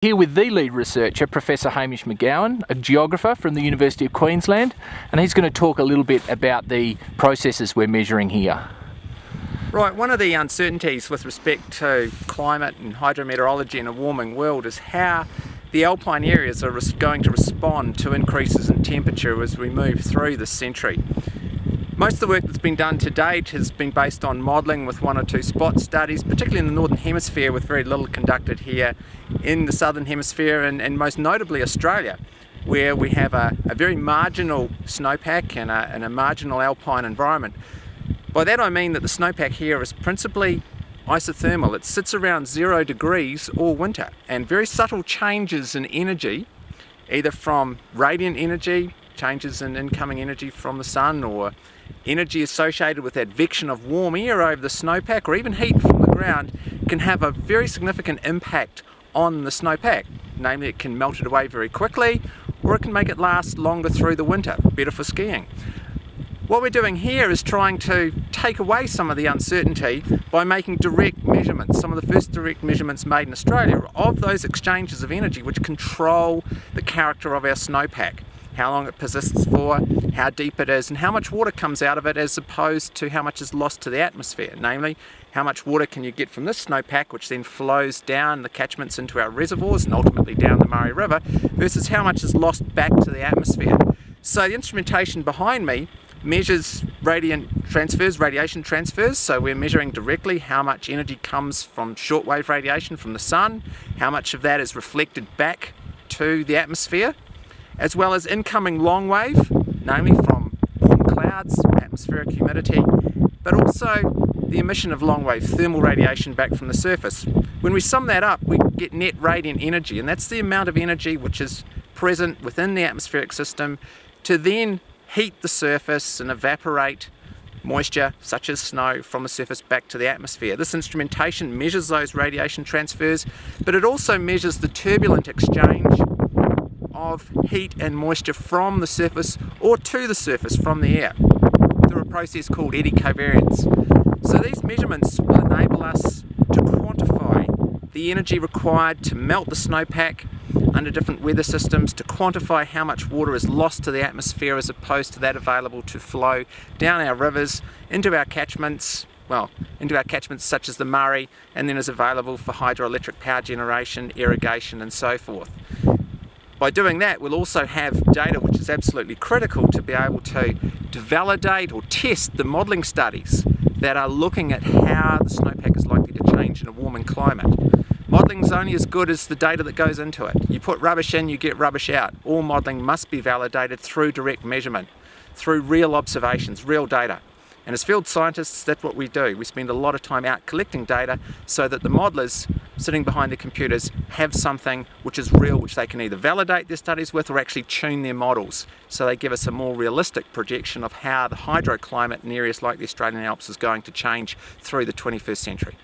Here with the lead researcher, Professor Hamish McGowan, a geographer from the University of Queensland, and he's going to talk a little bit about the processes we're measuring here. Right, one of the uncertainties with respect to climate and hydrometeorology in a warming world is how the alpine areas are going to respond to increases in temperature as we move through this century. Most of the work that's been done to date has been based on modelling with one or two spot studies, particularly in the Northern Hemisphere, with very little conducted here in the Southern Hemisphere and most notably Australia, where we have a very marginal snowpack and a marginal alpine environment. By that I mean that the snowpack here is principally isothermal. It sits around 0 degrees all winter, and very subtle changes in energy, either from radiant energy, changes in incoming energy from the sun, or energy associated with advection of warm air over the snowpack, or even heat from the ground, can have a very significant impact on the snowpack. Namely, it can melt it away very quickly, or it can make it last longer through the winter, better for skiing. What we're doing here is trying to take away some of the uncertainty by making direct measurements. Some of the first direct measurements made in Australia of those exchanges of energy which control the character of our snowpack. How long it persists for, how deep it is, and how much water comes out of it as opposed to how much is lost to the atmosphere. Namely, how much water can you get from this snowpack, which then flows down the catchments into our reservoirs and ultimately down the Murray River, versus how much is lost back to the atmosphere. So the instrumentation behind me measures radiation transfers, so we're measuring directly how much energy comes from shortwave radiation from the sun, how much of that is reflected back to the atmosphere, as well as incoming long wave, namely from warm clouds, atmospheric humidity, but also the emission of long wave thermal radiation back from the surface. When we sum that up, we get net radiant energy, and that's the amount of energy which is present within the atmospheric system to then heat the surface and evaporate moisture, such as snow, from the surface back to the atmosphere. This instrumentation measures those radiation transfers, but it also measures the turbulent exchange of heat and moisture from the surface or to the surface from the air through a process called eddy covariance. So these measurements will enable us to quantify the energy required to melt the snowpack under different weather systems, to quantify how much water is lost to the atmosphere as opposed to that available to flow down our rivers into our catchments, such as the Murray, and then is available for hydroelectric power generation, irrigation and so forth. By doing that, we'll also have data which is absolutely critical to be able to validate or test the modelling studies that are looking at how the snowpack is likely to change in a warming climate. Modelling is only as good as the data that goes into it. You put rubbish in, you get rubbish out. All modelling must be validated through direct measurement, through real observations, real data. And as field scientists, that's what we do. We spend a lot of time out collecting data so that the modellers sitting behind the computers have something which is real, which they can either validate their studies with or actually tune their models. So they give us a more realistic projection of how the hydroclimate in areas like the Australian Alps is going to change through the 21st century.